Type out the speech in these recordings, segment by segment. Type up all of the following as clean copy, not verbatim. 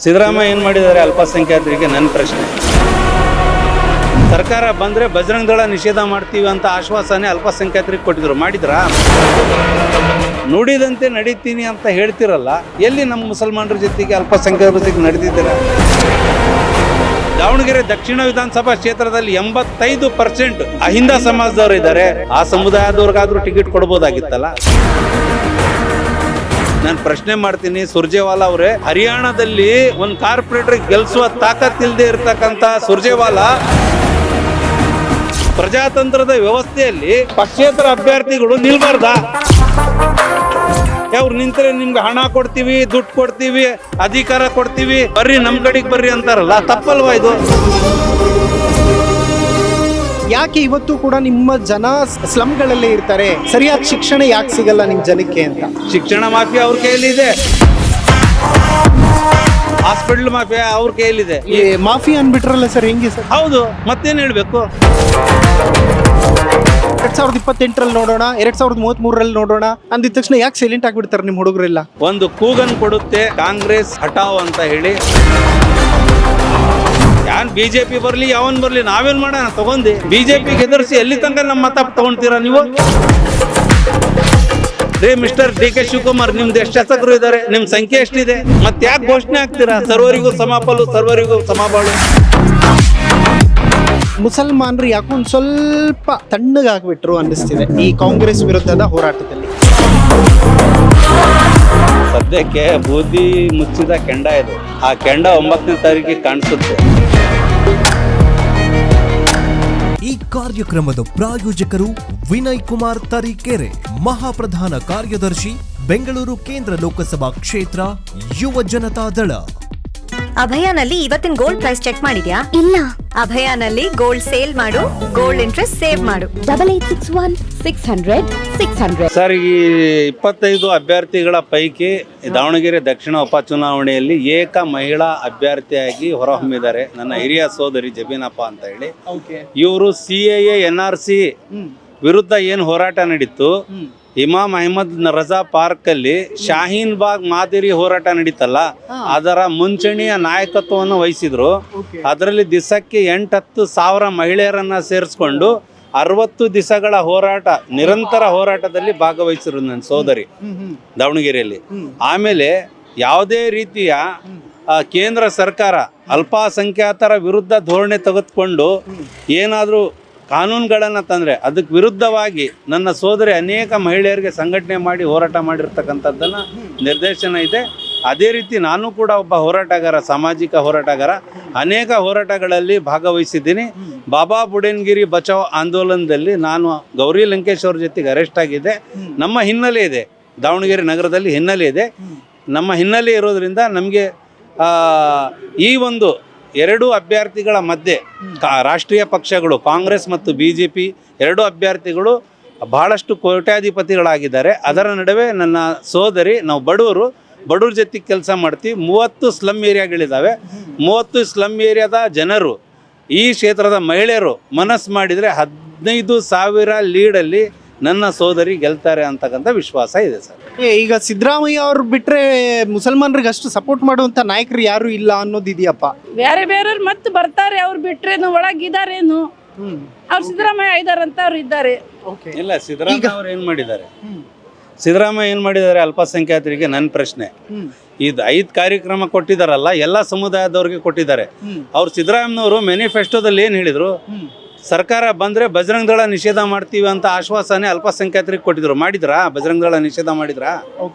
ಸಿದ್ದರಾಮಯ್ಯ ಏನು ಮಾಡಿದ್ದಾರೆ ಅಲ್ಪಸಂಖ್ಯಾತರಿಗೆ? ನನ್ನ ಪ್ರಶ್ನೆ. ಸರ್ಕಾರ ಬಂದರೆ ಬಜರಂಗ ದಳ ನಿಷೇಧ ಮಾಡ್ತೀವಿ ಅಂತ ಆಶ್ವಾಸನೆ ಅಲ್ಪಸಂಖ್ಯಾತರಿಗೆ ಕೊಟ್ಟಿದ್ರು, ಮಾಡಿದ್ರಾ? ನುಡಿದಂತೆ ನಡೀತೀನಿ ಅಂತ ಹೇಳ್ತಿರಲ್ಲ, ಎಲ್ಲಿ ನಮ್ಮ ಮುಸಲ್ಮಾನರ ಜೊತೆಗೆ ಅಲ್ಪಸಂಖ್ಯಾತರ ಜೊತೆಗೆ ನಡೆದಿದ್ದೀರ? ದಾವಣಗೆರೆ ದಕ್ಷಿಣ ವಿಧಾನಸಭಾ ಕ್ಷೇತ್ರದಲ್ಲಿ 85% ಅಹಿಂದ ಸಮಾಜದವರು ಇದ್ದಾರೆ. ಆ ಸಮುದಾಯದವ್ರಿಗಾದ್ರೂ ಟಿಕೆಟ್ ಕೊಡ್ಬೋದಾಗಿತ್ತಲ್ಲ. ನಾನು ಪ್ರಶ್ನೆ ಮಾಡ್ತೀನಿ, ಸುರ್ಜೇವಾಲಾ ಅವರೇ, ಹರಿಯಾಣದಲ್ಲಿ ಒಂದು ಕಾರ್ಪೊರೇಟರ್ ಗೆಲ್ಲಿಸುವ ತಾಕತ್ತಿಲ್ಲದೆ ಇರತಕ್ಕಂಥ ಸುರ್ಜೇವಾಲಾ ಪ್ರಜಾತಂತ್ರದ ವ್ಯವಸ್ಥೆಯಲ್ಲಿ ಪಕ್ಷೇತರ ಅಭ್ಯರ್ಥಿಗಳು ನಿಲ್ಬಾರ್ದ? ಅವ್ರು ನಿಂತರೆ ನಿಮ್ಗೆ ಹಣ ಕೊಡ್ತೀವಿ, ದುಡ್ಡು ಕೊಡ್ತೀವಿ, ಅಧಿಕಾರ ಕೊಡ್ತೀವಿ, ಬರ್ರಿ ನಮ್ ಕಡೆಗೆ ಬರ್ರಿ ಅಂತಾರಲ್ಲ, ತಪ್ಪಲ್ವಾ ಇದು? ಯಾಕೆ ಇವತ್ತು ಕೂಡ ನಿಮ್ಮ ಜನ ಸ್ಲಮ್ಗಳಲ್ಲೇ ಇರ್ತಾರೆ? ಸರಿಯಾದ ಶಿಕ್ಷಣ ಯಾಕೆ ಸಿಗಲ್ಲ ನಿಮ್ ಜನಕ್ಕೆ ಅಂತ? ಶಿಕ್ಷಣ ಮಾಫಿಯಾ ಅವ್ರ ಕೈಯಲ್ಲಿದೆ, ಹಾಸ್ಪಿಟಲ್ ಮಾಫಿಯಾ ಅವ್ರ ಕೈಯಲ್ಲಿದೆ. ಈ ಮಾಫಿಯಾ ಅನ್ಬಿಟ್ರಲ್ಲ ಸರ್, ಹೆಂಗೆ ಸರ್? ಹೌದು, ಮತ್ತೇನು ಹೇಳ್ಬೇಕು? 2028ರಲ್ಲಿ ನೋಡೋಣ, 2033ರಲ್ಲಿ ನೋಡೋಣ ಅಂದಿದ ತಕ್ಷಣ ಯಾಕೆ ಸೈಲೆಂಟ್ ಆಗ್ಬಿಡ್ತಾರೆ ನಿಮ್ಮ ಹುಡುಗರೆಲ್ಲ? ಒಂದು ಕೂಗನ್ ಕೊಡುತ್ತೆ ಕಾಂಗ್ರೆಸ್ ಹಟಾವ್ ಅಂತ ಹೇಳಿ. ಯಾನ್ ಬಿಜೆಪಿ ಬರ್ಲಿ ಯಾವನ್ ಬರ್ಲಿ, ನಾವೇನ್ ಮಾಡೋಣ ತಗೊಂಡು ಬಿಜೆಪಿ ಎದುರಿಸಿ ಎಲ್ಲಿ ತನಕ ನಮ್ಮ ಮತ ತಗೊಂತೀರಾ ನೀವು? ರೇ ಮಿಸ್ಟರ್ DK ಶಿವಕುಮಾರ್, ನಿಮ್ದು ಎಷ್ಟು ಶಾಸಕರು ಇದ್ದಾರೆ? ನಿಮ್ ಸಂಖ್ಯೆ ಎಷ್ಟಿದೆ? ಮತ್ತೆ ಯಾಕೆ ಘೋಷಣೆ ಆಗ್ತೀರಾ ಸರ್ವರಿಗೂ ಸಮಪಾಲು ಸರ್ವರಿಗೂ ಸಮಬಾಳು? ಮುಸಲ್ಮಾನರು ಯಾಕೊಂದು ಸ್ವಲ್ಪ ತಣ್ಣಗಾಗ್ಬಿಟ್ರು ಅನ್ನಿಸ್ತಿದೆ ಈ ಕಾಂಗ್ರೆಸ್ ವಿರುದ್ಧದ ಹೋರಾಟದಲ್ಲಿ. ಸದ್ಯಕ್ಕೆ ಬೂದಿ ಮುಚ್ಚಿದ ಕೆಂಡ ಇದು. ಆ ಕೆಂಡ 9ನೇ ತಾರೀಕಿಗೆ ಕಾಣಿಸುತ್ತೆ. ಈ ಕಾರ್ಯಕ್ರಮದ ಪ್ರಾಯೋಜಕರು ವಿನಯ್ ಕುಮಾರ್ ತರೀಕೆರೆ, ಮಹಾಪ್ರಧಾನ ಕಾರ್ಯದರ್ಶಿ, ಬೆಂಗಳೂರು ಕೇಂದ್ರ ಲೋಕಸಭಾ ಕ್ಷೇತ್ರ, ಯುವ ಜನತಾ ದಳ. ಅಭಯಾನಲ್ಲಿ ಇವತ್ತಿನ ಗೋಲ್ಡ್ ಪ್ರೈಸ್ ಚೆಕ್ ಮಾಡಿದ್ಯಾ? ಇಲ್ಲ. ಅಭಯಾನಲ್ಲಿ ಗೋಲ್ಡ್ ಸೇಲ್ ಮಾಡು, ಗೋಲ್ಡ್ ಇಂಟ್ರೆಸ್ಟ್ ಸೇವ್ ಮಾಡು. 8861 600 600. ಸರ್, ಈ 25 ಅಭ್ಯರ್ಥಿಗಳ ಪೈಕಿ ದಾವಣಗೆರೆ ದಕ್ಷಿಣ ಉಪಚುನಾವಣೆಯಲ್ಲಿ ಏಕ ಮಹಿಳಾ ಅಭ್ಯರ್ಥಿಯಾಗಿ ಹೊರಹೊಮ್ಮಿದ್ದಾರೆ ನನ್ನ ಹಿರಿಯ ಸೋದರಿ ಜಬೀನಪ್ಪ ಅಂತ ಹೇಳಿ. ಇವರು CAA NRC ವಿರುದ್ಧ ಏನು ಹೋರಾಟ ನಡೀತು, ಇಮಾಮ್ ಅಹಮದ್ ರಜಾ ಪಾರ್ಕ್ ಅಲ್ಲಿ ಶಾಹೀನ್ ಬಾಗ್ ಮಾದರಿ ಹೋರಾಟ ನಡೀತಲ್ಲ, ಅದರ ಮುಂಚೂಣಿಯ ನಾಯಕತ್ವವನ್ನು ವಹಿಸಿದ್ರು. ಅದರಲ್ಲಿ ದಿವಸಕ್ಕೆ 8-10 ಸಾವಿರ ಮಹಿಳೆಯರನ್ನ ಸೇರಿಸ್ಕೊಂಡು 60 ದಿವಸಗಳ ಹೋರಾಟ, ನಿರಂತರ ಹೋರಾಟದಲ್ಲಿ ಭಾಗವಹಿಸಿದ್ರು ನನ್ನ ಸೋದರಿ ದಾವಣಗೆರೆಯಲ್ಲಿ. ಆಮೇಲೆ ಯಾವುದೇ ರೀತಿಯ ಕೇಂದ್ರ ಸರ್ಕಾರ ಅಲ್ಪಸಂಖ್ಯಾತರ ವಿರುದ್ಧ ಧೋರಣೆ ತೆಗೆದುಕೊಂಡು ಏನಾದರೂ ಕಾನೂನುಗಳನ್ನು ತಂದರೆ ಅದಕ್ಕೆ ವಿರುದ್ಧವಾಗಿ ನನ್ನ ಸೋದರಿ ಅನೇಕ ಮಹಿಳೆಯರಿಗೆ ಸಂಘಟನೆ ಮಾಡಿ ಹೋರಾಟ ಮಾಡಿರ್ತಕ್ಕಂಥದ್ದನ್ನು ನಿರ್ದೇಶನ ಇದೆ. ಅದೇ ರೀತಿ ನಾನು ಕೂಡ ಒಬ್ಬ ಹೋರಾಟಗಾರ, ಸಾಮಾಜಿಕ ಹೋರಾಟಗಾರ, ಅನೇಕ ಹೋರಾಟಗಳಲ್ಲಿ ಭಾಗವಹಿಸಿದ್ದೀನಿ. ಬಾಬಾ ಬುಡನ್ಗಿರಿ ಬಚಾವ್ ಆಂದೋಲನದಲ್ಲಿ ನಾನು ಗೌರಿ ಲಂಕೇಶ್ ಅವ್ರ ಜೊತೆಗೆ ಅರೆಸ್ಟ್ ಆಗಿದ್ದೆ. ನಮ್ಮ ಹಿನ್ನೆಲೆ ಇದೆ, ದಾವಣಗೆರೆ ನಗರದಲ್ಲಿ ಹಿನ್ನೆಲೆ ಇದೆ. ನಮ್ಮ ಹಿನ್ನೆಲೆ ಇರೋದ್ರಿಂದ ನಮಗೆ ಈ ಒಂದು 2 ಅಭ್ಯರ್ಥಿಗಳ ಮಧ್ಯೆ ರಾಷ್ಟ್ರೀಯ ಪಕ್ಷಗಳು ಕಾಂಗ್ರೆಸ್ ಮತ್ತು BJP 2 ಅಭ್ಯರ್ಥಿಗಳು ಬಹಳಷ್ಟು ಕೋಟ್ಯಾಧಿಪತಿಗಳಾಗಿದ್ದಾರೆ. ಅದರ ನಡುವೆ ನನ್ನ ಸೋದರಿ, ನಾವು ಬಡವ್ರ ಜೊತೆಗೆ ಕೆಲಸ ಮಾಡ್ತೀವಿ. 30 ಸ್ಲಮ್ ಏರಿಯಾಗಳಿದ್ದಾವೆ. 30 ಸ್ಲಮ್ ಏರಿಯಾದ ಜನರು, ಈ ಕ್ಷೇತ್ರದ ಮಹಿಳೆಯರು ಮನಸ್ಸು ಮಾಡಿದರೆ 15,000 ಲೀಡಲ್ಲಿ ನನ್ನ ಸೋದರಿ ಗೆಲ್ತಾರೆ ಅಂತಕ್ಕಂಥ ವಿಶ್ವಾಸ ಇದೆ ಸರ್. ಈಗ ಸಿದ್ದರಾಮಯ್ಯ ಅವ್ರು ಬಿಟ್ರೆ ಮುಸಲ್ಮಾನರಿಗೆ ಅಷ್ಟು ಸಪೋರ್ಟ್ ಮಾಡುವಂತ ನಾಯಕರು ಯಾರು ಇಲ್ಲ ಅನ್ನೋದಿದೆಯಪ್ಪ. ಬೇರೆ ಬೇರೆಯವ್ರು ಮತ್ತೆ ಬರ್ತಾರೆ, ಅವ್ರು ಬಿಟ್ರೇನು ಒಳಗಿದಾರೇನು? ಅವ್ರು ಸಿದ್ದರಾಮಯ್ಯ ಇದಾರಂತ ಅವ್ರು ಇದ್ದಾರೆ. ಇಲ್ಲ, ಸಿದ್ದರಾಮಯ್ಯ ಅವ್ರು ಏನು ಮಾಡಿದ್ದಾರೆ? ಸಿದ್ದರಾಮಯ್ಯ ಏನು ಮಾಡಿದ್ದಾರೆ ಅಲ್ಪಸಂಖ್ಯಾತರಿಗೆ? ನನ್ನ ಪ್ರಶ್ನೆ. ಇದು 5 ಕಾರ್ಯಕ್ರಮ ಕೊಟ್ಟಿದ್ದಾರಲ್ಲ, ಎಲ್ಲ ಸಮುದಾಯದವ್ರಿಗೆ ಕೊಟ್ಟಿದ್ದಾರೆ. ಅವ್ರು ಸಿದ್ದರಾಮಯ್ಯನವರು ಮ್ಯಾನಿಫೆಸ್ಟೋದಲ್ಲಿ ಏನು ಹೇಳಿದರು? ಸರ್ಕಾರ ಬಂದರೆ ಬಜರಂಗ ದಳ ನಿಷೇಧ ಮಾಡ್ತೀವಿ ಅಂತ ಆಶ್ವಾಸನೆ ಅಲ್ಪಸಂಖ್ಯಾತರಿಗೆ ಕೊಟ್ಟಿದ್ರು, ಮಾಡಿದ್ರಾ? ಬಜರಂಗ ದಳ ನಿಷೇಧ ಮಾಡಿದ್ರಾ?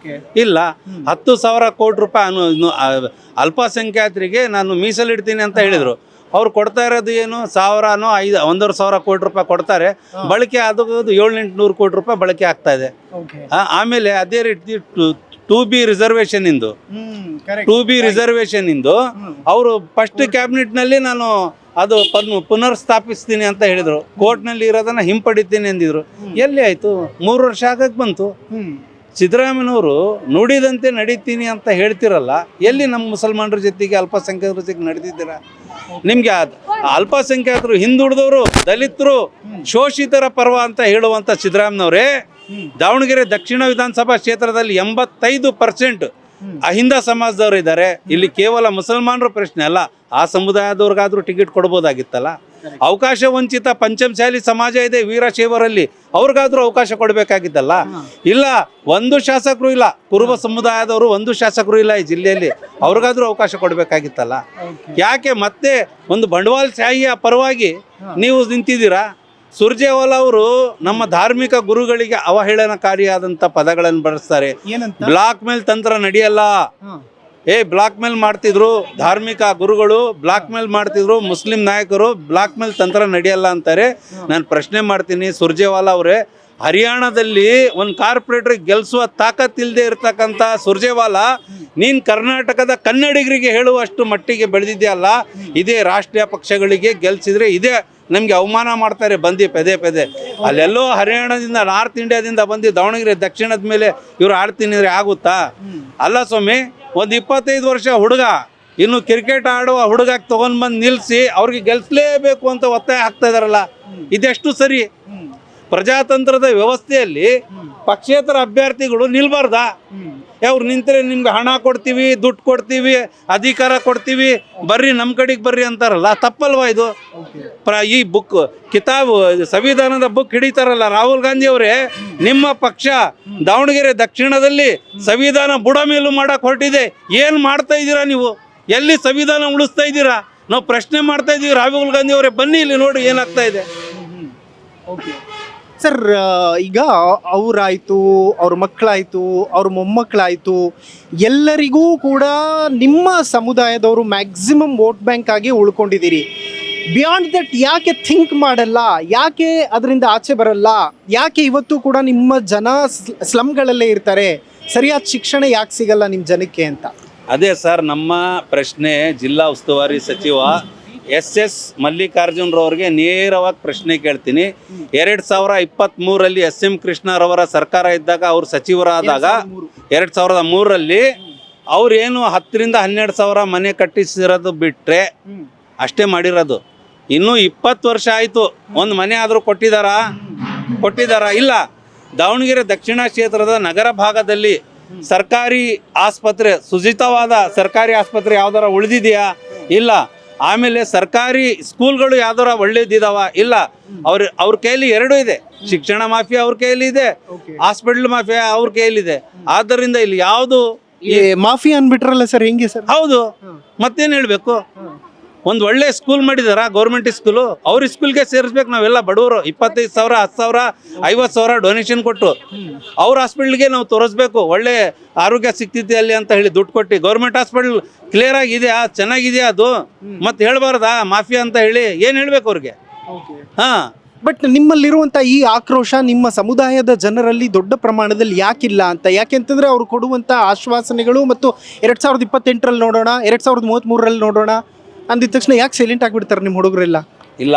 ಇಲ್ಲ. 10,000 ಕೋಟಿ ರೂಪಾಯಿ ಅಲ್ಪಸಂಖ್ಯಾತರಿಗೆ ನಾನು ಮೀಸಲಿಡ್ತೀನಿ ಅಂತ ಹೇಳಿದರು. ಅವ್ರು ಕೊಡ್ತಾ ಇರೋದು ಏನು? 1,000ನೋ 1,500 ಕೋಟಿ ರೂಪಾಯಿ ಕೊಡ್ತಾರೆ. ಬಳಕೆ ಅದು 700-800 ಕೋಟಿ ರೂಪಾಯಿ ಬಳಕೆ ಆಗ್ತಾ ಇದೆ. ಆಮೇಲೆ ಅದೇ ರೀತಿ 2B ರಿಸರ್ವೇಷನ್ ಇಂದು 2B ರಿಸರ್ವೇಷನ್ ಇಂದು ಅವರು ಫಸ್ಟ್ ಕ್ಯಾಬಿನೆಟ್ನಲ್ಲಿ ನಾನು ಅದು ಪುನರ್ ಸ್ಥಾಪಿಸ್ತೀನಿ ಅಂತ ಹೇಳಿದರು. ಕೋರ್ಟ್ನಲ್ಲಿ ಇರೋದನ್ನು ಹಿಂಪಡಿತೀನಿ ಅಂದಿದ್ರು. ಎಲ್ಲಿ ಆಯಿತು? 3 ವರ್ಷ ಆಗಕ್ಕೆ ಬಂತು. ಸಿದ್ದರಾಮಯ್ಯನವರು ನುಡಿದಂತೆ ನಡೀತೀನಿ ಅಂತ ಹೇಳ್ತಿರಲ್ಲ, ಎಲ್ಲಿ ನಮ್ಮ ಮುಸಲ್ಮಾನರ ಜೊತೆಗೆ ಅಲ್ಪಸಂಖ್ಯಾತರ ಜೊತೆಗೆ ನಡೆದಿದ್ದೀರಾ? ನಿಮಗೆ ಅಲ್ಪಸಂಖ್ಯಾತರು, ಹಿಂದುಳಿದವರು, ದಲಿತರು, ಶೋಷಿತರ ಪರ್ವ ಅಂತ ಹೇಳುವಂಥ ಸಿದ್ದರಾಮಯ್ಯನವರೇ ದಾವಣಗೆರೆ ದಕ್ಷಿಣ ವಿಧಾನಸಭಾ ಕ್ಷೇತ್ರದಲ್ಲಿ 85% ಅಹಿಂದ ಸಮಾಜದವ್ರು ಇದ್ದಾರೆ. ಇಲ್ಲಿ ಕೇವಲ ಮುಸಲ್ಮಾನರ ಪ್ರಶ್ನೆ ಅಲ್ಲ, ಆ ಸಮುದಾಯದವ್ರಿಗಾದ್ರೂ ಟಿಕೆಟ್ ಕೊಡ್ಬೋದಾಗಿತ್ತಲ್ಲ. ಅವಕಾಶ ವಂಚಿತ ಪಂಚಮಶಾಲಿ ಸಮಾಜ ಇದೆ ವೀರಶೈವರಲ್ಲಿ, ಅವ್ರಿಗಾದ್ರೂ ಅವಕಾಶ ಕೊಡಬೇಕಾಗಿತ್ತಲ್ಲ. ಇಲ್ಲ, ಒಂದು ಶಾಸಕರು ಇಲ್ಲ, ಕುರುಬ ಸಮುದಾಯದವರು ಒಂದು ಶಾಸಕರು ಇಲ್ಲ ಈ ಜಿಲ್ಲೆಯಲ್ಲಿ, ಅವ್ರಿಗಾದ್ರೂ ಅವಕಾಶ ಕೊಡಬೇಕಾಗಿತ್ತಲ್ಲ. ಯಾಕೆ ಮತ್ತೆ ಒಂದು ಬಂಡವಾಳಶಾಹಿಯ ಪರವಾಗಿ ನೀವು ನಿಂತಿದ್ದೀರಾ? ಸುರ್ಜೇವಾಲಾ ಅವರು ನಮ್ಮ ಧಾರ್ಮಿಕ ಗುರುಗಳಿಗೆ ಅವಹೇಳನಕಾರಿಯಾದಂಥ ಪದಗಳನ್ನು ಬಳಸ್ತಾರೆ. ಬ್ಲಾಕ್ ಮೇಲ್ ತಂತ್ರ ನಡೆಯಲ್ಲ. ಬ್ಲಾಕ್ ಮೇಲ್ ಮಾಡ್ತಿದ್ರು ಧಾರ್ಮಿಕ ಗುರುಗಳು, ಬ್ಲಾಕ್ ಮೇಲ್ ಮಾಡ್ತಿದ್ರು ಮುಸ್ಲಿಂ ನಾಯಕರು, ಬ್ಲಾಕ್ ಮೇಲ್ ತಂತ್ರ ನಡೆಯಲ್ಲ ಅಂತಾರೆ. ನಾನು ಪ್ರಶ್ನೆ ಮಾಡ್ತೀನಿ, ಸುರ್ಜೇವಾಲಾ ಅವರೇ, ಹರಿಯಾಣದಲ್ಲಿ ಒಂದು ಕಾರ್ಪೊರೇಟರ್ ಗೆಲ್ಲಿಸುವ ತಾಕತ್ತಿಲ್ಲದೆ ಇರ್ತಕ್ಕಂಥ ಸುರ್ಜೇವಾಲಾ, ನೀನು ಕರ್ನಾಟಕದ ಕನ್ನಡಿಗರಿಗೆ ಹೇಳುವಷ್ಟು ಮಟ್ಟಿಗೆ ಬೆಳೆದಿದೆಯಲ್ಲ. ಇದೇ ರಾಷ್ಟ್ರೀಯ ಪಕ್ಷಗಳಿಗೆ ಗೆಲ್ಸಿದ್ರೆ ಇದೇ ನಮಗೆ ಅವಮಾನ ಮಾಡ್ತಾರೆ ಬಂದು ಪದೇ. ಅಲ್ಲೆಲ್ಲೋ ಹರಿಯಾಣದಿಂದ, ನಾರ್ತ್ ಇಂಡಿಯಾದಿಂದ ಬಂದು ದಾವಣಗೆರೆ ದಕ್ಷಿಣದ ಮೇಲೆ ಇವರು ಆಡ್ತೀನಿ ಆಗುತ್ತಾ? ಅಲ್ಲ ಸ್ವಾಮಿ, ಒಂದು 25 ವರ್ಷ ಹುಡುಗ, ಇನ್ನು ಕ್ರಿಕೆಟ್ ಆಡುವ ಹುಡುಗಕ್ಕೆ ತೊಗೊಂಡ್ಬಂದು ನಿಲ್ಲಿಸಿ ಅವ್ರಿಗೆ ಗೆಲ್ಲಿಸಲೇಬೇಕು ಅಂತ ಒತ್ತಾಯ ಹಾಕ್ತಾ ಇದಾರಲ್ಲ, ಇದೆಷ್ಟು ಸರಿ? ಪ್ರಜಾತಂತ್ರದ ವ್ಯವಸ್ಥೆಯಲ್ಲಿ ಪಕ್ಷೇತರ ಅಭ್ಯರ್ಥಿಗಳು ನಿಲ್ಬಾರ್ದಾ? ಅವ್ರು ನಿಂತರೆ ನಿಮ್ಗೆ ಹಣ ಕೊಡ್ತೀವಿ, ದುಡ್ಡು ಕೊಡ್ತೀವಿ, ಅಧಿಕಾರ ಕೊಡ್ತೀವಿ, ಬರ್ರಿ ನಮ್ಮ ಕಡೆಗೆ ಬರ್ರಿ ಅಂತಾರಲ್ಲ, ತಪ್ಪಲ್ವಾ ಇದು? ಈ ಬುಕ್ ಕಿತಾಬ್ ಸಂವಿಧಾನದ ಬುಕ್ ಹಿಡಿತಾರಲ್ಲ ರಾಹುಲ್ ಗಾಂಧಿ ಅವರೇ, ನಿಮ್ಮ ಪಕ್ಷ ದಾವಣಗೆರೆ ದಕ್ಷಿಣದಲ್ಲಿ ಸಂವಿಧಾನ ಬುಡಮೇಲು ಮಾಡಕ್ಕೆ ಹೊರಟಿದೆ. ಏನು ಮಾಡ್ತಾ ಇದ್ದೀರಾ ನೀವು? ಎಲ್ಲಿ ಸಂವಿಧಾನ ಉಳಿಸ್ತಾ ಇದ್ದೀರಾ? ನಾವು ಪ್ರಶ್ನೆ ಮಾಡ್ತಾ ಇದ್ದೀವಿ. ರಾಹುಲ್ ಗಾಂಧಿ ಅವರೇ, ಬನ್ನಿ ಇಲ್ಲಿ ನೋಡಿ ಏನಾಗ್ತಾ ಇದೆ. ಸರ್, ಈಗ ಅವರಾಯಿತು, ಅವ್ರ ಮಕ್ಕಳಾಯಿತು, ಅವ್ರ ಮೊಮ್ಮಕ್ಕಳಾಯಿತು, ಎಲ್ಲರಿಗೂ ಕೂಡ ನಿಮ್ಮ ಸಮುದಾಯದವರು ಮ್ಯಾಕ್ಸಿಮಮ್ ವೋಟ್ ಬ್ಯಾಂಕ್ ಆಗಿ ಉಳ್ಕೊಂಡಿದ್ದೀರಿ. ಬಿಯಾಂಡ್ ದಟ್ ಯಾಕೆ ಥಿಂಕ್ ಮಾಡಲ್ಲ? ಯಾಕೆ ಅದರಿಂದ ಆಚೆ ಬರಲ್ಲ? ಯಾಕೆ ಇವತ್ತು ಕೂಡ ನಿಮ್ಮ ಜನ ಸ್ಲಮ್ಗಳಲ್ಲೇ ಇರ್ತಾರೆ? ಸರಿಯಾದ ಶಿಕ್ಷಣ ಯಾಕೆ ಸಿಗಲ್ಲ ನಿಮ್ಮ ಜನಕ್ಕೆ ಅಂತ? ಅದೇ ಸರ್, ನಮ್ಮ ಪ್ರಶ್ನೆ ಜಿಲ್ಲಾ ಉಸ್ತುವಾರಿ ಸಚಿವ SS ಮಲ್ಲಿಕಾರ್ಜುನ್ರವ್ರಿಗೆ ನೇರವಾಗಿ ಪ್ರಶ್ನೆ ಕೇಳ್ತೀನಿ. 2023ರಲ್ಲಿ SM ಕೃಷ್ಣರವರ ಸರ್ಕಾರ ಇದ್ದಾಗ, ಅವ್ರು ಸಚಿವರಾದಾಗ 2003ರಲ್ಲಿ ಅವ್ರೇನು 10ರಿಂದ 12 ಸಾವಿರ ಮನೆ ಕಟ್ಟಿಸಿರೋದು ಬಿಟ್ಟರೆ ಅಷ್ಟೇ ಮಾಡಿರೋದು. ಇನ್ನೂ 20 ವರ್ಷ ಆಯಿತು, ಒಂದು ಮನೆ ಆದರೂ ಕೊಟ್ಟಿದ್ದಾರಾ? ಇಲ್ಲ. ದಾವಣಗೆರೆ ದಕ್ಷಿಣ ಕ್ಷೇತ್ರದ ನಗರ ಭಾಗದಲ್ಲಿ ಸರ್ಕಾರಿ ಆಸ್ಪತ್ರೆ, ಸುಜಿತವಾದ ಸರ್ಕಾರಿ ಆಸ್ಪತ್ರೆ ಯಾವ್ದಾರ ಉಳಿದಿದೆಯಾ? ಇಲ್ಲ. ಆಮೇಲೆ ಸರ್ಕಾರಿ ಸ್ಕೂಲ್ಗಳು ಯಾವ್ದಾರ ಒಳ್ಳೇದಿದಾವ? ಇಲ್ಲ. ಅವ್ರ ಕೈಯಲ್ಲಿ ಎರಡೂ ಇದೆ. ಶಿಕ್ಷಣ ಮಾಫಿಯಾ ಅವ್ರ ಕೈಯಲ್ಲಿ ಇದೆ, ಹಾಸ್ಪಿಟಲ್ ಮಾಫಿಯಾ ಅವ್ರ ಕೈಯಲ್ಲಿದೆ. ಆದ್ದರಿಂದ ಇಲ್ಲಿ ಯಾವುದು ಮಾಫಿಯಾ ಅನ್ಬಿಟ್ರಲ್ಲ ಸರ್, ಹೆಂಗೆ ಸರ್? ಹೌದು, ಮತ್ತೇನು ಹೇಳಬೇಕು? ಒಂದು ಒಳ್ಳೆ ಸ್ಕೂಲ್ ಮಾಡಿದಾರ, ಗೌರ್ಮೆಂಟ್ ಸ್ಕೂಲು, ಅವ್ರ ಸ್ಕೂಲ್ಗೆ ಸೇರಿಸ್ಬೇಕು ನಾವೆಲ್ಲ ಬಡವರು. 25,000, 10,000, 50,000 ಡೊನೇಷನ್ ಕೊಟ್ಟು ಅವ್ರ ಹಾಸ್ಪಿಟ್ಲ್ಗೆ ನಾವು ತೋರಿಸ್ಬೇಕು, ಒಳ್ಳೆ ಆರೋಗ್ಯ ಸಿಗ್ತೈತಿ ಅಲ್ಲಿ ಅಂತ ಹೇಳಿ ದುಡ್ಡು ಕೊಟ್ಟು. ಗೌರ್ಮೆಂಟ್ ಹಾಸ್ಪಿಟಲ್ ಕ್ಲಿಯರ್ ಆಗಿದೆಯಾ, ಚೆನ್ನಾಗಿದೆಯಾ ಅದು? ಮತ್ತೆ ಹೇಳ್ಬಾರ್ದಾ ಮಾಫಿಯಾ ಅಂತ ಹೇಳಿ? ಏನು ಹೇಳ್ಬೇಕು ಅವ್ರಿಗೆ? ಹಾಂ. ಬಟ್ ನಿಮ್ಮಲ್ಲಿರುವಂಥ ಈ ಆಕ್ರೋಶ ನಿಮ್ಮ ಸಮುದಾಯದ ಜನರಲ್ಲಿ ದೊಡ್ಡ ಪ್ರಮಾಣದಲ್ಲಿ ಯಾಕಿಲ್ಲ ಅಂತ? ಯಾಕೆಂತಂದರೆ ಅವರು ಕೊಡುವಂಥ ಆಶ್ವಾಸನೆಗಳು ಮತ್ತು 2028ರಲ್ಲಿ ನೋಡೋಣ, 2033ರಲ್ಲಿ ನೋಡೋಣ ಅಂದಿದ ತಕ್ಷಣ ಯಾಕೆ ಸೈಲೆಂಟ್ ಆಗಿಬಿಡ್ತಾರೆ ನಿಮ್ಮ ಹುಡುಗರೆಲ್ಲ? ಇಲ್ಲ,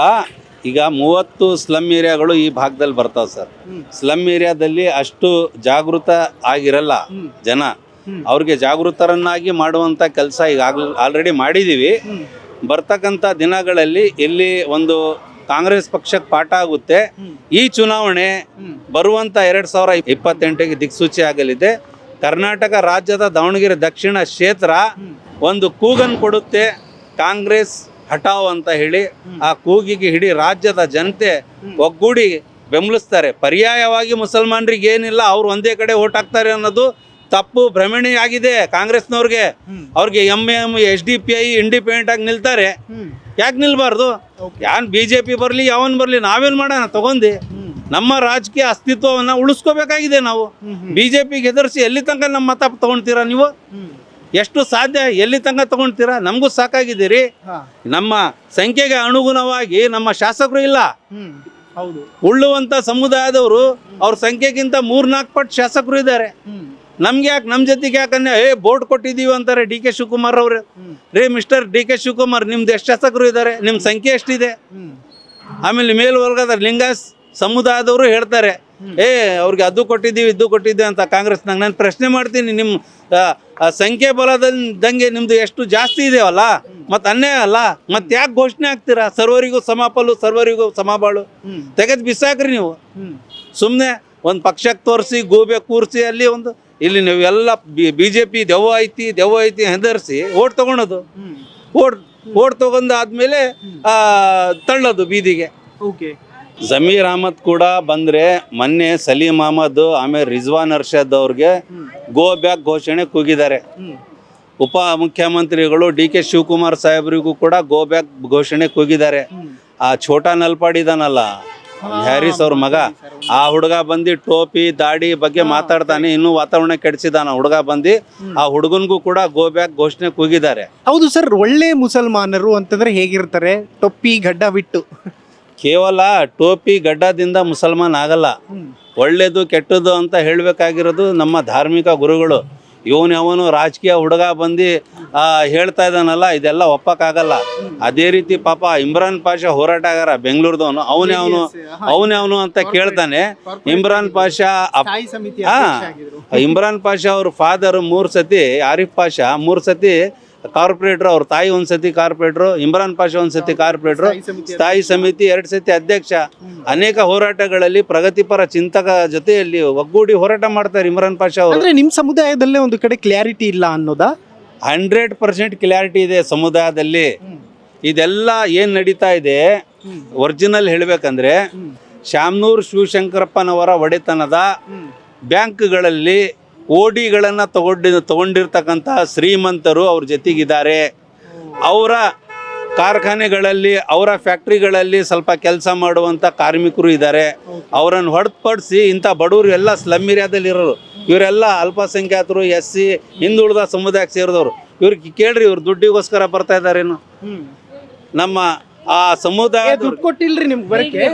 ಈಗ 30 ಸ್ಲಮ್ ಏರಿಯಾಗಳು ಈ ಭಾಗದಲ್ಲಿ ಬರ್ತಾವೆ ಸರ್. ಸ್ಲಮ್ ಏರಿಯಾದಲ್ಲಿ ಅಷ್ಟು ಜಾಗೃತ ಆಗಿರಲ್ಲ ಜನ. ಅವ್ರಿಗೆ ಜಾಗೃತರನ್ನಾಗಿ ಮಾಡುವಂಥ ಕೆಲಸ ಈಗ ಆಲ್ರೆಡಿ ಮಾಡಿದ್ದೀವಿ. ಬರ್ತಕ್ಕಂಥ ದಿನಗಳಲ್ಲಿ ಇಲ್ಲಿ ಒಂದು ಕಾಂಗ್ರೆಸ್ ಪಕ್ಷಕ್ಕೆ ಪಾಠ ಆಗುತ್ತೆ. ಈ ಚುನಾವಣೆ ಬರುವಂಥ 2028ಗೆ ದಿಕ್ಸೂಚಿ ಆಗಲಿದೆ. ಕರ್ನಾಟಕ ರಾಜ್ಯದ ದಾವಣಗೆರೆ ದಕ್ಷಿಣ ಕ್ಷೇತ್ರ ಒಂದು ಕೂಗನ್ನು ಕೊಡುತ್ತೆ, ಕಾಂಗ್ರೆಸ್ ಹಠಾವ್ ಅಂತ ಹೇಳಿ. ಆ ಕೂಗಿಗೆ ಇಡೀ ರಾಜ್ಯದ ಜನತೆ ಒಗ್ಗೂಡಿ ಬೆಂಬಲಿಸ್ತಾರೆ. ಪರ್ಯಾಯವಾಗಿ ಮುಸಲ್ಮಾನರಿಗೆ ಏನಿಲ್ಲ, ಅವ್ರು ಒಂದೇ ಕಡೆ ಓಟ್ ಹಾಕ್ತಾರೆ ಅನ್ನೋದು ತಪ್ಪು ಭ್ರಮಣೆ ಆಗಿದೆ ಕಾಂಗ್ರೆಸ್ನವ್ರಿಗೆ. ಅವ್ರಿಗೆ MM, SDPI ಇಂಡಿಪೆಂಡೆಂಟ್ ಆಗಿ ನಿಲ್ತಾರೆ. ಯಾಕೆ ನಿಲ್ಬಾರ್ದು? ಯಾನ್ BJP ಬರಲಿ, ಯಾವನ್ ಬರಲಿ, ನಾವೇನು ಮಾಡೋಣ ತಗೊಂಡು ನಮ್ಮ ರಾಜಕೀಯ ಅಸ್ತಿತ್ವವನ್ನು ಉಳಿಸ್ಕೋಬೇಕಾಗಿದೆ ನಾವು. BJPಗೆ ಹೆದರ್ಸಿ ಎಲ್ಲಿ ತನಕ ನಮ್ಮ ಮತ ತಗೊಳ್ತೀರಾ ನೀವು? ಎಷ್ಟು ಸಾಧ್ಯ ಎಲ್ಲಿ ತನಕ ತಗೊಳ್ತೀರಾ? ನಮಗೂ ಸಾಕಾಗಿದ್ದೀರಿ. ನಮ್ಮ ಸಂಖ್ಯೆಗೆ ಅನುಗುಣವಾಗಿ ನಮ್ಮ ಶಾಸಕರು ಇಲ್ಲ. ಹೌದು, ಉಳ್ಳುವಂಥ ಸಮುದಾಯದವರು ಅವ್ರ ಸಂಖ್ಯೆಗಿಂತ 3-4 ಪಟ್ಟು ಶಾಸಕರು ಇದ್ದಾರೆ. ನಮ್ಗೆ ಯಾಕೆ, ನಮ್ಮ ಜೊತೆಗೆ ಯಾಕಂದ್ರೆ ಬೋರ್ಡ್ ಕೊಟ್ಟಿದ್ದೀವಿ ಅಂತಾರೆ DK ಶಿವಕುಮಾರ್ ಅವರು. ಮಿಸ್ಟರ್ DK ಶಿವಕುಮಾರ್, ನಿಮ್ದು ಎಷ್ಟು ಶಾಸಕರು ಇದ್ದಾರೆ? ನಿಮ್ಮ ಸಂಖ್ಯೆ ಎಷ್ಟಿದೆ? ಆಮೇಲೆ ಮೇಲ್ವರ್ಗದ ಲಿಂಗಾಯತ್ ಸಮುದಾಯದವರು ಹೇಳ್ತಾರೆ, ಅವ್ರಿಗೆ ಅದು ಕೊಟ್ಟಿದ್ದೀವಿ ಇದು ಕೊಟ್ಟಿದ್ದೀವಿ ಅಂತ ಕಾಂಗ್ರೆಸ್ನಾಗ. ನಾನು ಪ್ರಶ್ನೆ ಮಾಡ್ತೀನಿ, ನಿಮ್ಮ ಸಂಖ್ಯೆ ಬಲದಂಗೆ ನಿಮ್ಮದು ಎಷ್ಟು ಜಾಸ್ತಿ ಇದೆಯಲ್ಲ, ಮತ್ತು ಅನ್ಯಾಯ ಅಲ್ಲ, ಮತ್ತೆ ಯಾಕೆ ಘೋಷಣೆ ಆಗ್ತೀರಾ? ಸರ್ವರಿಗೂ ಸಮಪಾಲು, ಸರ್ವರಿಗೂ ಸಮಬಾಳು ತೆಗೆದು ಬಿಸಾಕ್ರಿ ನೀವು. ಸುಮ್ಮನೆ ಒಂದು ಪಕ್ಷಕ್ಕೆ ತೋರಿಸಿ ಗೂಬೆ ಕೂರಿಸಿ ಅಲ್ಲಿ ಒಂದು ಇಲ್ಲಿ ನೀವೆಲ್ಲ BJP ದೆವ್ವ ಐತಿ ಹೆದರ್ಸಿ ಓಟ್ ತಗೊಳೋದು. ಓಟ್ ತಗೊಂಡಾದ್ಮೇಲೆ ತಳ್ಳೋದು ಬೀದಿಗೆ. ಓಕೆ. ಜಮೀರ್ ಅಹಮದ್ ಕೂಡ ಬಂದರೆ ಮೊನ್ನೆ ಸಲೀಂ ಅಹಮದ್ ಆಮೇಲೆ ರಿಜ್ವಾನ್ ಅರ್ಷದ್ ಅವ್ರಿಗೆ ಗೋ ಬ್ಯಾಕ್ ಘೋಷಣೆ ಕೂಗಿದ್ದಾರೆ. ಉಪ ಮುಖ್ಯಮಂತ್ರಿಗಳು DK ಶಿವಕುಮಾರ್ ಸಾಹೇಬ್ರಿಗೂ ಕೂಡ ಗೋ ಬ್ಯಾಕ್ ಘೋಷಣೆ ಕೂಗಿದ್ದಾರೆ. ಆ ಛೋಟಾ ನಲ್ಪಾಡಿದಾನಲ್ಲ ಹ್ಯಾರಿಸ್ ಅವ್ರ ಮಗ, ಆ ಹುಡುಗ ಬಂದು ಟೋಪಿ ದಾಡಿ ಬಗ್ಗೆ ಮಾತಾಡ್ತಾನೆ, ಇನ್ನೂ ವಾತಾವರಣ ಕೆಡಿಸಿದಾನ ಹುಡುಗ ಬಂದು. ಆ ಹುಡುಗನ್ಗೂ ಕೂಡ ಗೋ ಬ್ಯಾಕ್ ಘೋಷಣೆ ಕೂಗಿದ್ದಾರೆ. ಹೌದು ಸರ್, ಒಳ್ಳೆ ಮುಸಲ್ಮಾನರು ಅಂತಂದ್ರೆ ಹೇಗಿರ್ತಾರೆ? ಟೊಪ್ಪಿ ಗಡ್ಡ ಬಿಟ್ಟು. ಕೇವಲ ಟೋಪಿ ಗಡ್ಡದಿಂದ ಮುಸಲ್ಮಾನ್ ಆಗಲ್ಲ. ಒಳ್ಳೇದು ಕೆಟ್ಟದ್ದು ಅಂತ ಹೇಳಬೇಕಾಗಿರೋದು ನಮ್ಮ ಧಾರ್ಮಿಕ ಗುರುಗಳು. ಅವನು ರಾಜಕೀಯ ಹುಡುಗ ಬಂದು ಹೇಳ್ತಾ ಇದ್ದಾನಲ್ಲ, ಇದೆಲ್ಲ ಒಪ್ಪಕ್ಕಾಗಲ್ಲ. ಅದೇ ರೀತಿ ಪಾಪ ಇಮ್ರಾನ್ ಪಾಷಾ ಹೋರಾಟಗಾರ ಬೆಂಗಳೂರದವನು, ಅವನೇ ಅಂತ ಕೇಳ್ತಾನೆ. ಇಮ್ರಾನ್ ಪಾಷಾ ಇಮ್ರಾನ್ ಪಾಷಾ ಅವ್ರ ಫಾದರ್ 3 ಸತಿ, ಆರಿಫ್ ಪಾಷಾ 3 ಸತಿ ಕಾರ್ಪೊರೇಟ್ರು, ಅವ್ರ ತಾಯಿ 1 ಸತಿ ಕಾರ್ಪೊರೇಟ್ರು, ಇಮ್ರಾನ್ ಪಾಷಾ 1 ಸತಿ ಕಾರ್ಪೊರೇಟ್ರು, ಸ್ಥಾಯಿ ಸಮಿತಿ 2 ಸತಿ ಅಧ್ಯಕ್ಷ. ಅನೇಕ ಹೋರಾಟಗಳಲ್ಲಿ ಪ್ರಗತಿಪರ ಚಿಂತಕ ಜೊತೆಯಲ್ಲಿ ಒಗ್ಗೂಡಿ ಹೋರಾಟ ಮಾಡ್ತಾರೆ ಇಮ್ರಾನ್ ಪಾಷಾ ಅವರು. ಅಂದ್ರೆ ನಿಮ್ಮ ಸಮುದಾಯದಲ್ಲೇ ಒಂದು ಕಡೆ ಕ್ಲಾರಿಟಿ ಇಲ್ಲ ಅನ್ನೋದಾ? 100% ಕ್ಲಾರಿಟಿ ಇದೆ ಸಮುದಾಯದಲ್ಲಿ. ಇದೆಲ್ಲ ಏನು ನಡೀತಾ ಇದೆ ಒರಿಜಿನಲ್ ಹೇಳಬೇಕಂದ್ರೆ, ಶಾಮನೂರು ಶಿವಶಂಕರಪ್ಪನವರ ಒಡೆತನದ ಬ್ಯಾಂಕ್ಗಳಲ್ಲಿ ಓಡಿಗಳನ್ನು ತಗೊಂಡಿರ್ತಕ್ಕಂಥ ಶ್ರೀಮಂತರು ಅವ್ರ ಜೊತೆಗಿದ್ದಾರೆ. ಅವರ ಕಾರ್ಖಾನೆಗಳಲ್ಲಿ, ಅವರ ಫ್ಯಾಕ್ಟ್ರಿಗಳಲ್ಲಿ ಸ್ವಲ್ಪ ಕೆಲಸ ಮಾಡುವಂಥ ಕಾರ್ಮಿಕರು ಇದ್ದಾರೆ. ಅವರನ್ನು ಹೊರತುಪಡಿಸಿ ಇಂಥ ಬಡವರು ಎಲ್ಲ ಸ್ಲಮ್ ಏರಿಯಾದಲ್ಲಿರೋರು, ಇವರೆಲ್ಲ ಅಲ್ಪಸಂಖ್ಯಾತರು, SC ಹಿಂದುಳಿದ ಸಮುದಾಯಕ್ಕೆ ಸೇರಿದವರು. ಇವ್ರಿಗೆ ಕೇಳ್ರಿ, ಇವ್ರು ದುಡ್ಡಿಗೋಸ್ಕರ ಬರ್ತಾ ಇದ್ದಾರೇನು? ನಮ್ಮ ಆ ಸಮುದಾಯ ದುಡ್ಡು ಕೊಟ್ಟಿಲ್ರಿ ನಿಮ್ಗೆ ಬರಕ್ಕೆ?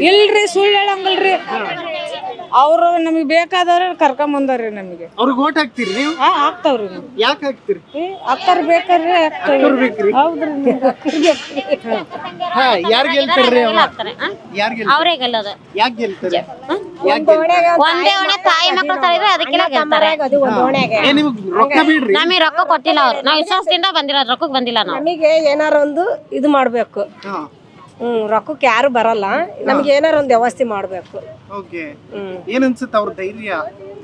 ಇಲ್ರಿ, ಸುಳ್ಳು ಹೇಳಂಗಿಲ್ರಿ. ಅವ್ರು ನಮಗೆ ಬೇಕಾದವ್ರ ಕರ್ಕೊಂಬಂದಾರ್ರಿ. ನಮಗೆ ಅವ್ರಿಗೆ ಓಟ್ ಹಾಕ್ತೀರಿ ನೀವು? ಹಾಕ್ತಾವ್ರಿ. ಯಾಕೆ ಹಾಕ್ತೀರಿ? ಅಕ್ಕರ್ ಬೇಕಾರ್ರಿ. ಬೇಕ್ರಿ. ಹೌದ್ರಿ. ಯಾರು ಗೆಲ್ತಾರ್ರಿ? ಯಾರು ಗೆಲ್ತಾರೆ? ಅವರೇ ಗೆಲ್ಲೋದು. ಯಾಕೆ ಗೆಲ್ತಾರೆ? ಒಂದೇ ಒಣೆ ತಾಯಿ ಮಕ್ಕಳು ತಳಿದ್ರೆ ಅದಕ್ಕೆಲ್ಲ ಗೆಲ್ತಾರೆ. ನಿಮ್ಗೆ ರೊಕ್ಕ ಬಿಡ್ರಿ. ನಮಗೆ ರೊಕ್ಕ ಕೊಟ್ಟಿಲ್ಲ ಅವ್ರು. ನಾವು ವಿಶ್ವಾಸದಿಂದ ಬಂದಿರೋದು, ರೊಕ್ಕಕ್ಕೆ ಬಂದಿಲ್ಲ ನಾವು. ನಮಗೆ ಏನಾರ ಒಂದು ಇದು ಮಾಡ್ಬೇಕು. ರೊಕ್ಕಕ್ಕೆ ಯಾರು ಬರಲ್ಲ. ನಮ್ಗೆ ಏನಾರ ಒಂದು ವ್ಯವಸ್ಥೆ ಮಾಡ್ಬೇಕು. ಏನ್ ಅನ್ಸುತ್ತೆ ಅವ್ರ ಧೈರ್ಯ?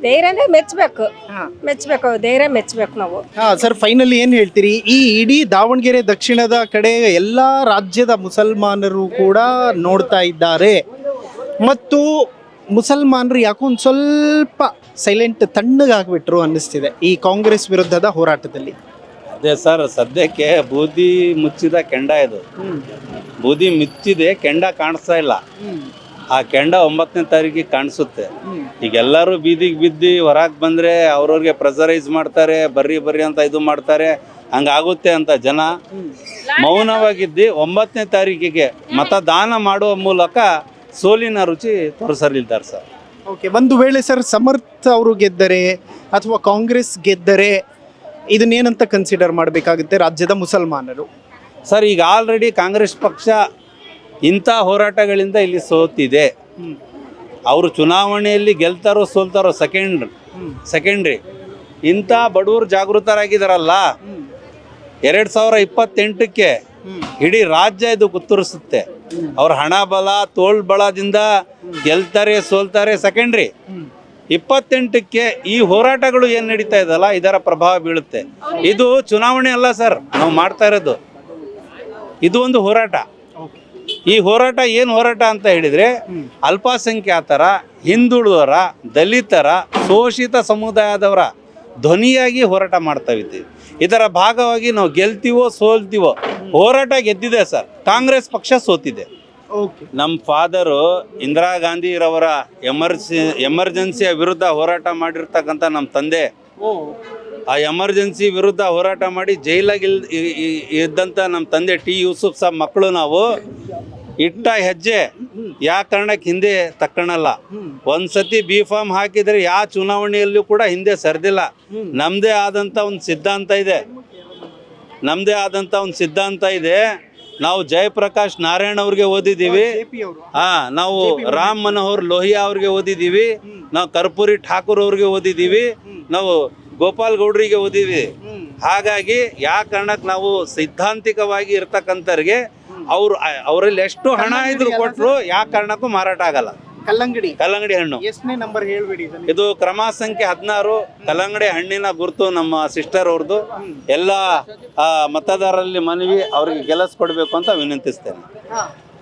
ಧೈರ್ಯ ಅಂದ್ರೆ ಮೆಚ್ಚಬೇಕು ಧೈರ್ಯ ಮೆಚ್ಚಬೇಕು ನಾವು. ಸರ್, ಫೈನಲಿ ಏನ್ ಹೇಳ್ತೀರಿ? ಈ ಇಡೀ ದಾವಣಗೆರೆ ದಕ್ಷಿಣದ ಕಡೆ ಎಲ್ಲಾ ರಾಜ್ಯದ ಮುಸಲ್ಮಾನರು ಕೂಡ ನೋಡ್ತಾ ಇದ್ದಾರೆ, ಮತ್ತು ಮುಸಲ್ಮಾನರು ಯಾಕೋ ಒಂದು ಸ್ವಲ್ಪ ಸೈಲೆಂಟ್ ತಣ್ಣಗಾಗ್ಬಿಟ್ರು ಅನ್ನಿಸ್ತಿದೆ ಈ ಕಾಂಗ್ರೆಸ್ ವಿರುದ್ಧದ ಹೋರಾಟದಲ್ಲಿ. ಅದೇ ಸರ್, ಸದ್ಯಕ್ಕೆ ಬೂದಿ ಮುಚ್ಚಿದ ಕೆಂಡ ಇದು. ಬೂದಿ ಮುಚ್ಚಿದೆ, ಕೆಂಡ ಕಾಣಿಸ್ತಾ ಇಲ್ಲ. ಆ ಕೆಂಡ 9ನೇ ತಾರೀಕಿಗೆ ಕಾಣಿಸುತ್ತೆ. ಈಗ ಎಲ್ಲರೂ ಬೀದಿಗೆ ಬಿದ್ದು ಹೊರಗೆ ಬಂದರೆ ಅವ್ರವ್ರಿಗೆ ಪ್ರೆಸರೈಸ್ ಮಾಡ್ತಾರೆ, ಬರ್ರಿ ಅಂತ ಇದು ಮಾಡ್ತಾರೆ. ಹಂಗಾಗುತ್ತೆ ಅಂತ ಜನ ಮೌನವಾಗಿದ್ದು 9ನೇ ತಾರೀಕಿಗೆ ಮತದಾನ ಮಾಡುವ ಮೂಲಕ ಸೋಲಿನ ರುಚಿ ತೋರಿಸಲಿದ್ದಾರೆ ಸರ್. ಓಕೆ, ಒಂದು ವೇಳೆ ಸರ್ ಸಮರ್ಥ ಅವರು ಗೆದ್ದರೆ ಅಥವಾ ಕಾಂಗ್ರೆಸ್ ಗೆದ್ದರೆ ಇದನ್ನೇನಂತ ಕನ್ಸಿಡರ್ ಮಾಡಬೇಕಾಗುತ್ತೆ ರಾಜ್ಯದ ಮುಸಲ್ಮಾನರು? ಸರ್, ಈಗ ಆಲ್ರೆಡಿ ಕಾಂಗ್ರೆಸ್ ಪಕ್ಷ ಇಂಥ ಹೋರಾಟಗಳಿಂದ ಇಲ್ಲಿ ಸೋತಿದೆ. ಅವರು ಚುನಾವಣೆಯಲ್ಲಿ ಗೆಲ್ತಾರೋ ಸೋಲ್ತಾರೋ ಸೆಕೆಂಡ್ರಿ. ಇಂಥ ಬಡವರು ಜಾಗೃತರಾಗಿದ್ದಾರಲ್ಲ, 2028ಕ್ಕೆ ಇಡೀ ರಾಜ್ಯ ಇದು ಗುರ್ತರಿಸುತ್ತೆ. ಅವ್ರ ಹಣ ಬಲ, ತೋಳ್ ಬಲದಿಂದ ಗೆಲ್ತಾರೆ ಸೋಲ್ತಾರೆ ಸೆಕೆಂಡ್ರಿ. 28ಕ್ಕೆ ಈ ಹೋರಾಟಗಳು ಏನು ನಡೀತಾ ಇದಲ್ಲ, ಇದರ ಪ್ರಭಾವ ಬೀಳುತ್ತೆ. ಇದು ಚುನಾವಣೆ ಅಲ್ಲ ಸರ್, ನಾವು ಮಾಡ್ತಾ ಇರೋದು ಇದು ಒಂದು ಹೋರಾಟ. ಈ ಹೋರಾಟ ಏನು ಹೋರಾಟ ಅಂತ ಹೇಳಿದರೆ, ಅಲ್ಪಸಂಖ್ಯಾತರ, ಹಿಂದುಳಿದವರ, ದಲಿತರ, ಶೋಷಿತ ಸಮುದಾಯದವರ ಧ್ವನಿಯಾಗಿ ಹೋರಾಟ ಮಾಡ್ತಾ ಇದ್ದೀವಿ. ಇದರ ಭಾಗವಾಗಿ ನಾವು ಗೆಲ್ತೀವೋ ಸೋಲ್ತೀವೋ, ಹೋರಾಟ ಗೆದ್ದಿದೆ ಸರ್, ಕಾಂಗ್ರೆಸ್ ಪಕ್ಷ ಸೋತಿದೆ. ನಮ್ಮ ಫಾದರು ಇಂದಿರಾ ಗಾಂಧಿರವರ ಎಮರ್ಜೆನ್ಸಿಯ ವಿರುದ್ಧ ಹೋರಾಟ ಮಾಡಿರ್ತಕ್ಕಂಥ ನಮ್ಮ ತಂದೆ, ಆ ಎಮರ್ಜೆನ್ಸಿ ವಿರುದ್ಧ ಹೋರಾಟ ಮಾಡಿ ಜೈಲಾಗಿ ಇದ್ದಂಥ ನಮ್ಮ ತಂದೆ T. ಯೂಸುಫ್ ಸಾಬ್ ಮಕ್ಕಳು ನಾವು ಇಟ್ಟ ಹೆಜ್ಜೆ ಯಾವ ಕಾರಣಕ್ಕೆ ಹಿಂದೆ ತಕ್ಕಣಲ್ಲ. ಒಂದ್ಸತಿ B.Pharm ಹಾಕಿದರೆ ಯಾವ ಚುನಾವಣೆಯಲ್ಲೂ ಕೂಡ ಹಿಂದೆ ಸರಿದಿಲ್ಲ. ನಮ್ಮದೇ ಆದಂಥ ಒಂದು ಸಿದ್ಧಾಂತ ಇದೆ. ನಾವು ಜಯಪ್ರಕಾಶ್ ನಾರಾಯಣ್ ಅವ್ರಿಗೆ ಓದಿದ್ದೀವಿ, ನಾವು ರಾಮ್ ಮನೋಹರ್ ಲೋಹಿಯಾ ಅವ್ರಿಗೆ ಓದಿದ್ದೀವಿ, ನಾವು ಕರ್ಪೂರಿ ಠಾಕೂರ್ ಅವ್ರಿಗೆ ಓದಿದ್ದೀವಿ, ನಾವು ಗೋಪಾಲ್ ಗೌಡ್ರಿಗೆ ಓದಿದ್ದೀವಿ. ಹಾಗಾಗಿ ಯಾವ ಕಾರಣಕ್ಕೆ ನಾವು ಸಿದ್ಧಾಂತಿಕವಾಗಿ ಇರ್ತಕ್ಕಂಥವ್ರಿಗೆ ಅವರಲ್ಲಿ ಎಷ್ಟು ಹಣ ಇದ್ರು ಕೊಟ್ಟರು ಯಾವ ಕಾರಣಕ್ಕೂ ಮಾರಾಟ ಆಗಲ್ಲ. ಕಲ್ಲಂಗಡಿ ಹಣ್ಣು. ಎಷ್ಟನೇ ನಂಬರ್ ಹೇಳ್ಬಿಡಿ ಇದನ್ನ. ಇದು ಕ್ರಮ ಸಂಖ್ಯೆ 16. ಕಲ್ಲಂಗಡಿ ಹಣ್ಣಿನ ಗುರುತು ನಮ್ಮ ಸಿಸ್ಟರ್ ಅವ್ರದ್ದು. ಎಲ್ಲ ಮತದಾರರಲ್ಲಿ ಮನವಿ, ಅವ್ರಿಗೆ ಗೆಲ್ಲಿಸ್ಕೊಡ್ಬೇಕು ಅಂತ ವಿನಂತಿಸ್ತೇನೆ.